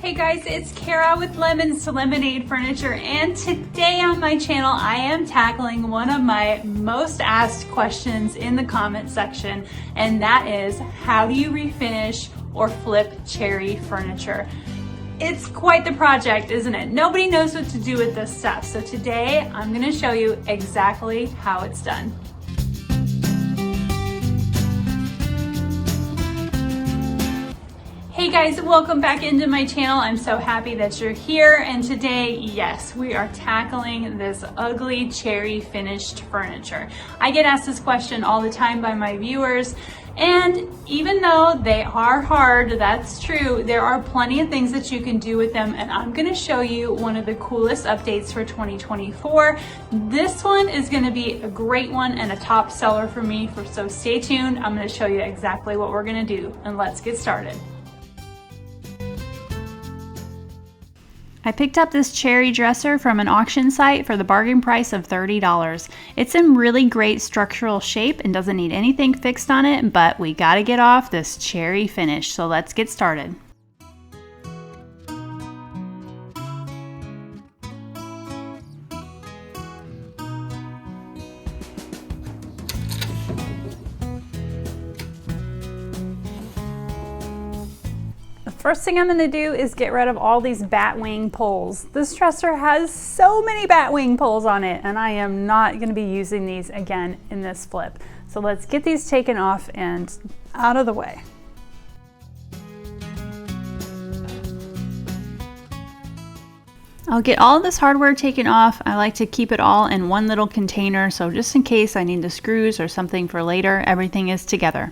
Hey guys, it's Kara with Lemons to Lemonade Furniture, and today on my channel I am tackling one of my most asked questions in the comment section, and that is, how do you refinish or flip cherry furniture? It's quite the project, isn't it? Nobody knows what to do with this stuff, so today I'm going to show you exactly how it's done. Hey guys, welcome back into my channel. I'm so happy that you're here, and today, yes, we are tackling this ugly cherry finished furniture. I get asked this question all the time by my viewers, and even though they are hard, that's true, there are plenty of things that you can do with them, and I'm going to show you one of the coolest updates for 2024. This one is going to be a great one and a top seller for me, so stay tuned. I'm going to show you exactly what we're going to do, and let's get started. I picked up this cherry dresser from an auction site for the bargain price of $30. It's in really great structural shape and doesn't need anything fixed on it, but we gotta get off this cherry finish, so let's get started. First thing I'm going to do is get rid of all these bat wing poles. This dresser has so many bat wing poles on it, and I am not going to be using these again in this flip. So let's get these taken off and out of the way. I'll get all of this hardware taken off. I like to keep it all in one little container, so just in case I need the screws or something for later, everything is together.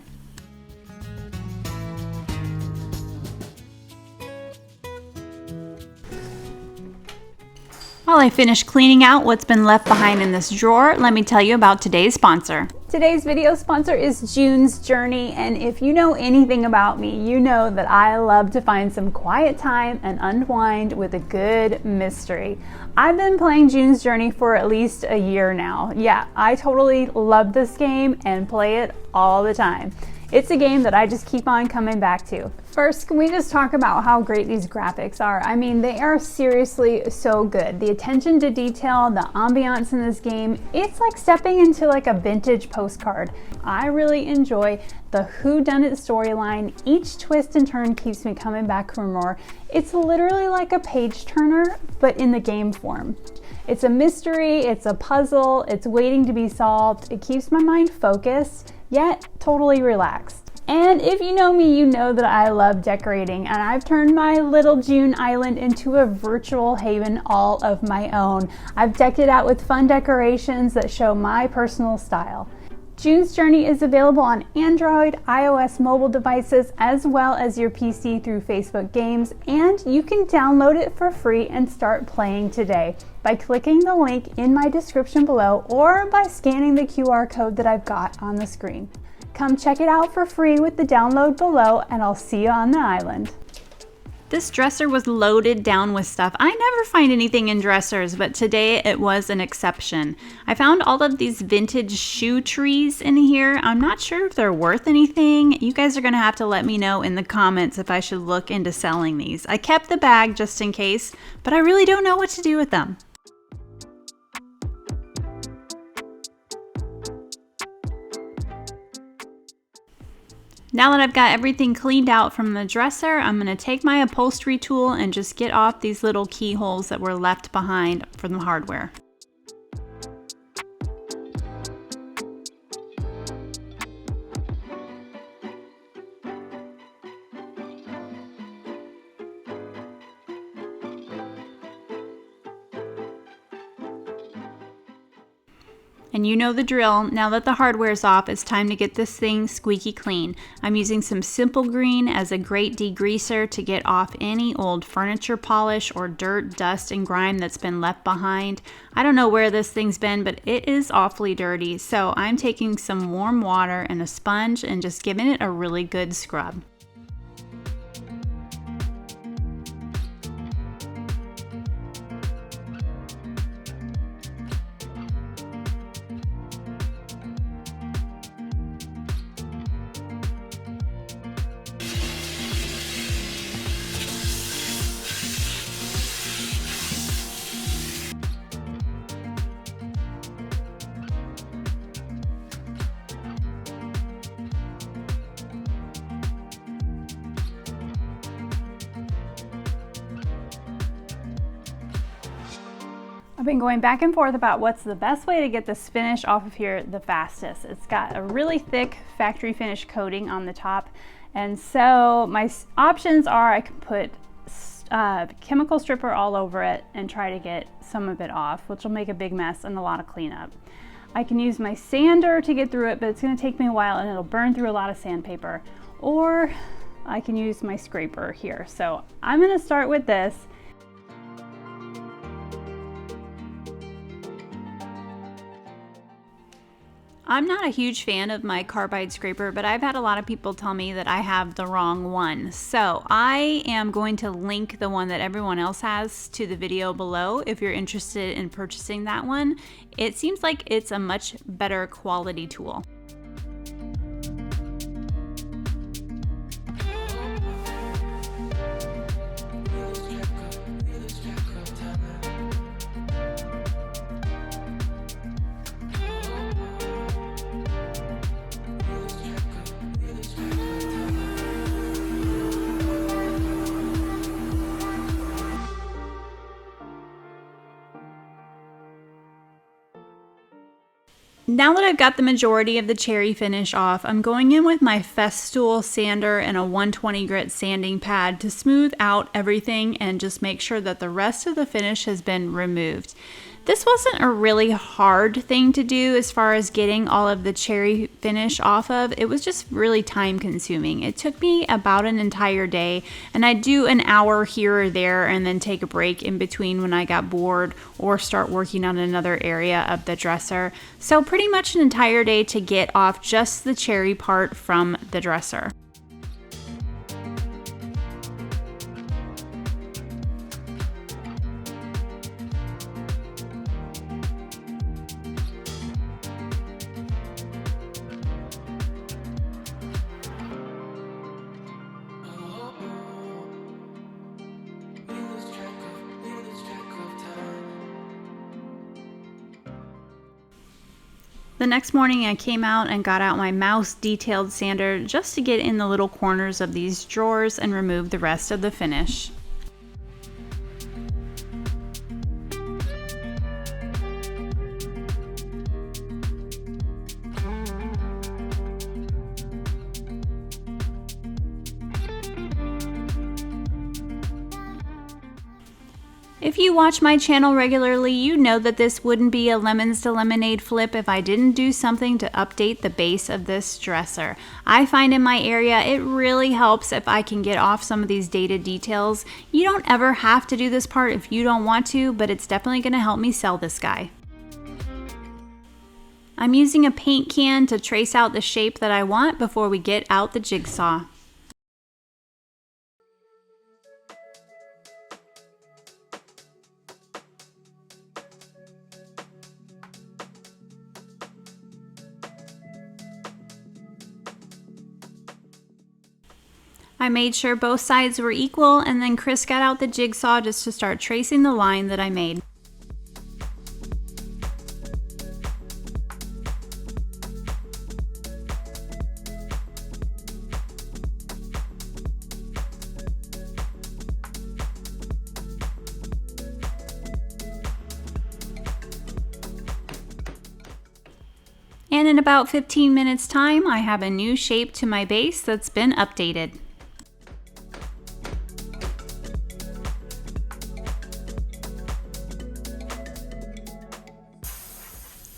While I finish cleaning out what's been left behind in this drawer, let me tell you about today's sponsor. Today's video sponsor is June's Journey, and if you know anything about me, you know that I love to find some quiet time and unwind with a good mystery. I've been playing June's Journey for at least a year now. Yeah, I totally love this game and play it all the time. It's a game that I just keep on coming back to. First, can we just talk about how great these graphics are? I mean, they are seriously so good. The attention to detail, the ambiance in this game, it's like stepping into like a vintage postcard. I really enjoy the whodunit storyline. Each twist and turn keeps me coming back for more. It's literally like a page turner, but in the game form. It's a mystery, it's a puzzle, it's waiting to be solved. It keeps my mind focused, yet totally relaxed. And if you know me, you know that I love decorating, and I've turned my little June island into a virtual haven all of my own. I've decked it out with fun decorations that show my personal style. June's Journey is available on Android, iOS mobile devices, as well as your PC through Facebook Games, and you can download it for free and start playing today by clicking the link in my description below or by scanning the QR code that I've got on the screen. Come check it out for free with the download below, and I'll see you on the island. This dresser was loaded down with stuff. I never find anything in dressers, but today it was an exception. I found all of these vintage shoe trees in here. I'm not sure if they're worth anything. You guys are gonna have to let me know in the comments if I should look into selling these. I kept the bag just in case, but I really don't know what to do with them. Now that I've got everything cleaned out from the dresser, I'm going to take my upholstery tool and just get off these little keyholes that were left behind from the hardware. And you know the drill. Now that the hardware's off, it's time to get this thing squeaky clean. I'm using some Simple Green as a great degreaser to get off any old furniture polish or dirt, dust, and grime that's been left behind. I don't know where this thing's been, but it is awfully dirty. So I'm taking some warm water and a sponge and just giving it a really good scrub. I've been going back and forth about what's the best way to get this finish off of here the fastest. It's got a really thick factory finish coating on the top, and so my options are I can put chemical stripper all over it and try to get some of it off, which will make a big mess and a lot of cleanup. I can use my sander to get through it, but it's going to take me a while and it'll burn through a lot of sandpaper. Or I can use my scraper here. So I'm going to start with this. I'm not a huge fan of my carbide scraper, but I've had a lot of people tell me that I have the wrong one. So I am going to link the one that everyone else has to the video below if you're interested in purchasing that one. It seems like it's a much better quality tool. Now that I've got the majority of the cherry finish off, I'm going in with my Festool sander and a 120 grit sanding pad to smooth out everything and just make sure that the rest of the finish has been removed. This wasn't a really hard thing to do as far as getting all of the cherry finish off of. It was just really time consuming. It took me about an entire day, and I'd do an hour here or there and then take a break in between when I got bored or start working on another area of the dresser. So pretty much an entire day to get off just the cherry part from the dresser. The next morning I came out and got out my mouse detailed sander just to get in the little corners of these drawers and remove the rest of the finish. If you watch my channel regularly, you know that this wouldn't be a lemons to lemonade flip if I didn't do something to update the base of this dresser. I find in my area it really helps if I can get off some of these dated details. You don't ever have to do this part if you don't want to, but it's definitely going to help me sell this guy. I'm using a paint can to trace out the shape that I want before we get out the jigsaw. I made sure both sides were equal, and then Chris got out the jigsaw just to start tracing the line that I made. And in about 15 minutes time, I have a new shape to my base that's been updated.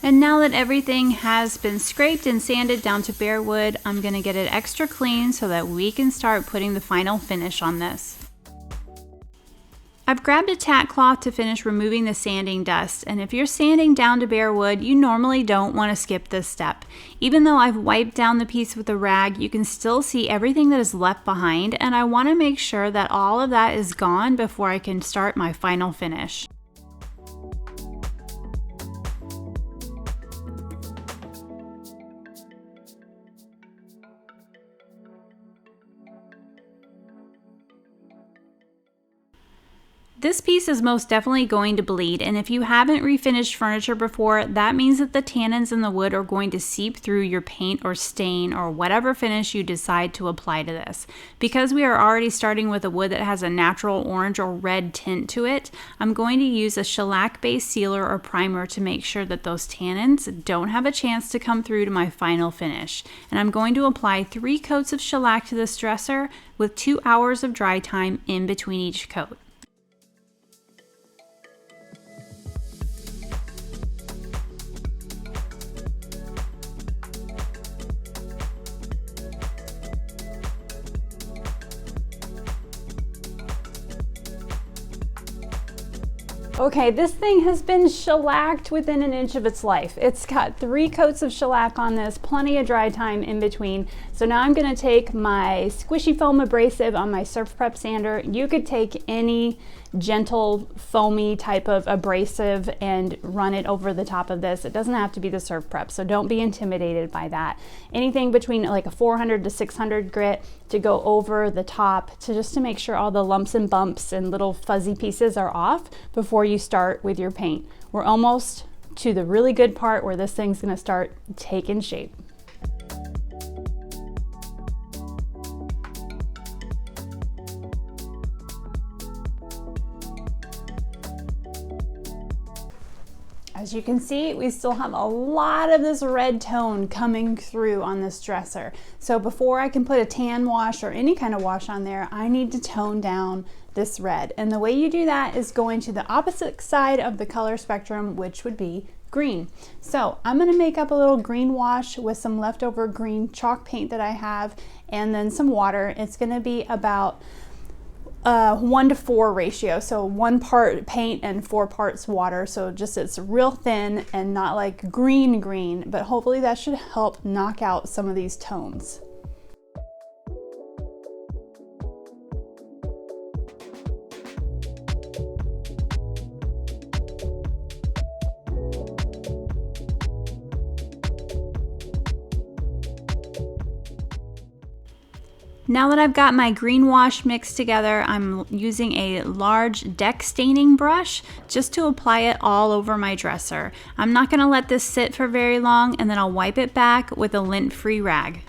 And now that everything has been scraped and sanded down to bare wood, I'm going to get it extra clean so that we can start putting the final finish on this. I've grabbed a tack cloth to finish removing the sanding dust, and if you're sanding down to bare wood, you normally don't want to skip this step. Even though I've wiped down the piece with a rag, you can still see everything that is left behind, and I want to make sure that all of that is gone before I can start my final finish. This piece is most definitely going to bleed, and if you haven't refinished furniture before, that means that the tannins in the wood are going to seep through your paint or stain or whatever finish you decide to apply to this. Because we are already starting with a wood that has a natural orange or red tint to it, I'm going to use a shellac-based sealer or primer to make sure that those tannins don't have a chance to come through to my final finish. And I'm going to apply 3 coats of shellac to this dresser with 2 hours of dry time in between each coat. Okay, this thing has been shellacked within an inch of its life. It's got 3 coats of shellac on this, plenty of dry time in between. So now I'm gonna take my squishy foam abrasive on my Surf Prep sander. You could take any gentle foamy type of abrasive and run it over the top of this. It doesn't have to be the Surf Prep, so don't be intimidated by that. Anything between like a 400 to 600 grit to go over the top just to make sure all the lumps and bumps and little fuzzy pieces are off before you start with your paint. We're almost to the really good part where this thing's gonna start taking shape. As you can see, we still have a lot of this red tone coming through on this dresser. So before I can put a tan wash or any kind of wash on there, I need to tone down this red. And the way you do that is going to the opposite side of the color spectrum, which would be green. So I'm gonna make up a little green wash with some leftover green chalk paint that I have and then some water. It's gonna be about 1 to 4 ratio, so 1 part paint and 4 parts water, so just it's real thin and not like green, but hopefully that should help knock out some of these tones. Now that I've got my green wash mixed together, I'm using a large deck staining brush just to apply it all over my dresser. I'm not going to let this sit for very long, and then I'll wipe it back with a lint-free rag.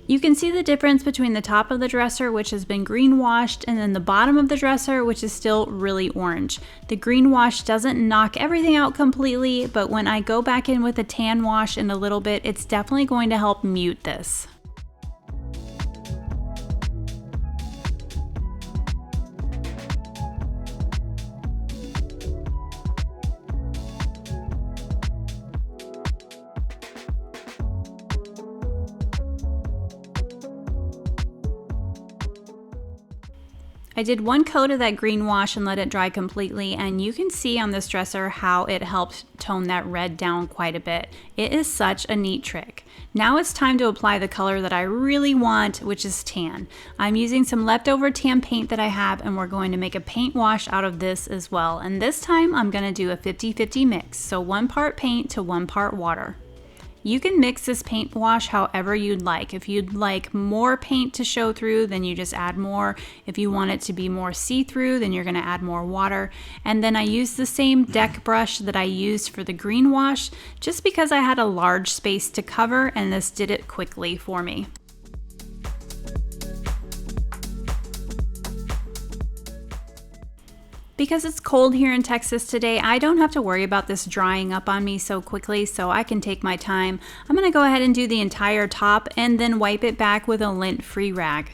You can see the difference between the top of the dresser, which has been green washed, and then the bottom of the dresser, which is still really orange. The green wash doesn't knock everything out completely, but when I go back in with a tan wash in a little bit, it's definitely going to help mute this. I did 1 coat of that green wash and let it dry completely, and you can see on this dresser how it helped tone that red down quite a bit. It is such a neat trick. Now it's time to apply the color that I really want, which is tan. I'm using some leftover tan paint that I have, and we're going to make a paint wash out of this as well. And this time I'm going to do a 50-50 mix, so 1 part paint to 1 part water. You can mix this paint wash however you'd like. If you'd like more paint to show through, then you just add more. If you want it to be more see-through, then you're gonna add more water. And then I used the same deck brush that I used for the green wash, just because I had a large space to cover, and this did it quickly for me. Because it's cold here in Texas today, I don't have to worry about this drying up on me so quickly, so I can take my time. I'm gonna go ahead and do the entire top and then wipe it back with a lint-free rag.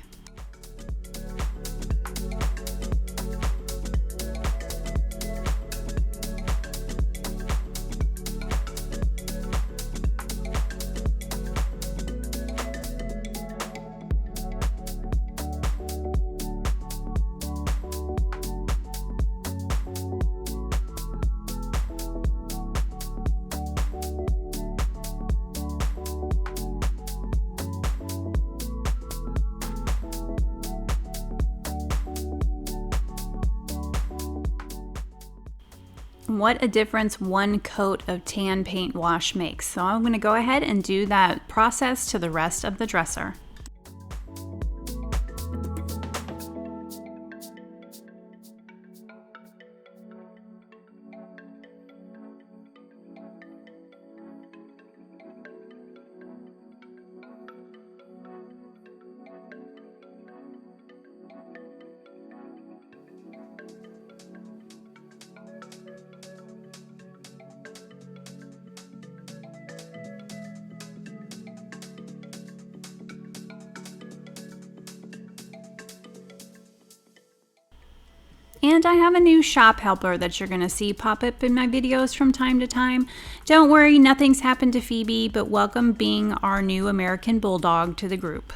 What a difference one coat of tan paint wash makes. So I'm going to go ahead and do that process to the rest of the dresser. And I have a new shop helper that you're going to see pop up in my videos from time to time. Don't worry, nothing's happened to Phoebe, but welcome being our new American Bulldog to the group.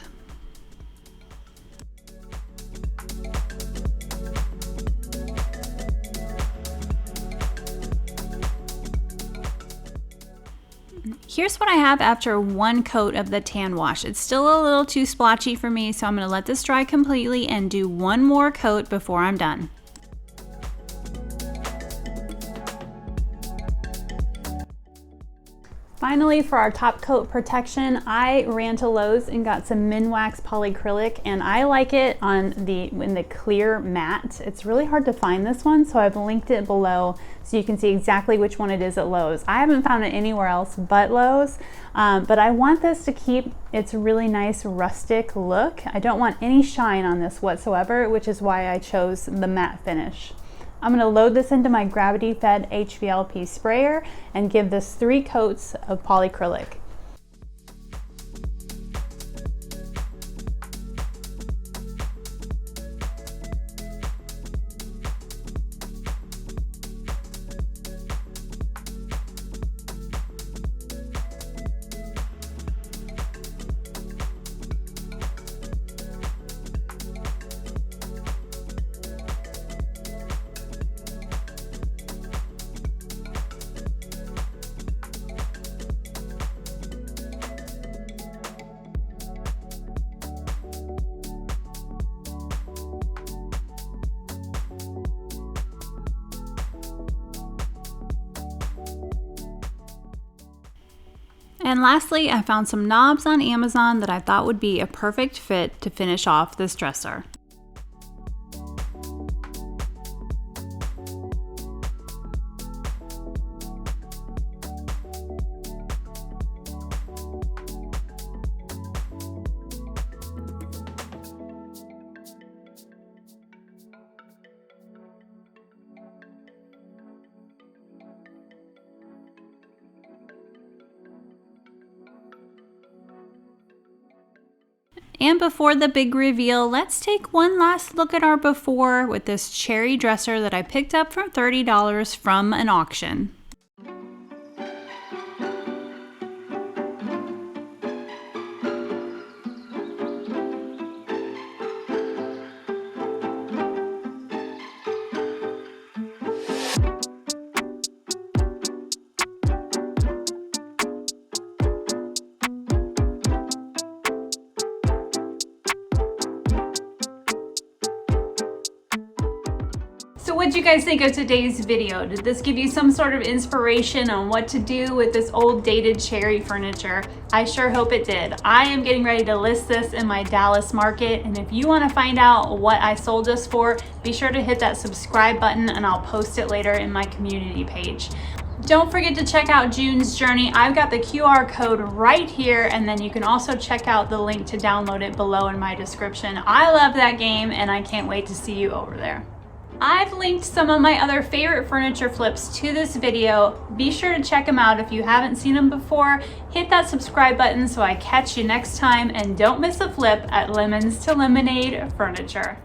Here's what I have after one coat of the tan wash. It's still a little too splotchy for me, so I'm going to let this dry completely and do one more coat before I'm done. Finally, for our top coat protection, I ran to Lowe's and got some Minwax PolyAcrylic, and I like it in the clear matte. It's really hard to find this one, so I've linked it below so you can see exactly which one it is at Lowe's. I haven't found it anywhere else but Lowe's, but I want this to keep its really nice rustic look. I don't want any shine on this whatsoever, which is why I chose the matte finish. I'm going to load this into my gravity-fed HVLP sprayer and give this 3 coats of polyacrylic. And lastly, I found some knobs on Amazon that I thought would be a perfect fit to finish off this dresser. And before the big reveal, let's take one last look at our before with this cherry dresser that I picked up for $30 from an auction. So what did you guys think of today's video? Did this give you some sort of inspiration on what to do with this old dated cherry furniture? I sure hope it did. I am getting ready to list this in my Dallas market, and if you want to find out what I sold this for, be sure to hit that subscribe button and I'll post it later in my community page. Don't forget to check out June's Journey. I've got the QR code right here, and then you can also check out the link to download it below in my description. I love that game and I can't wait to see you over there. I've linked some of my other favorite furniture flips to this video. Be sure to check them out if you haven't seen them before. Hit that subscribe button so I catch you next time, and don't miss a flip at Lemons to Lemonade Furniture.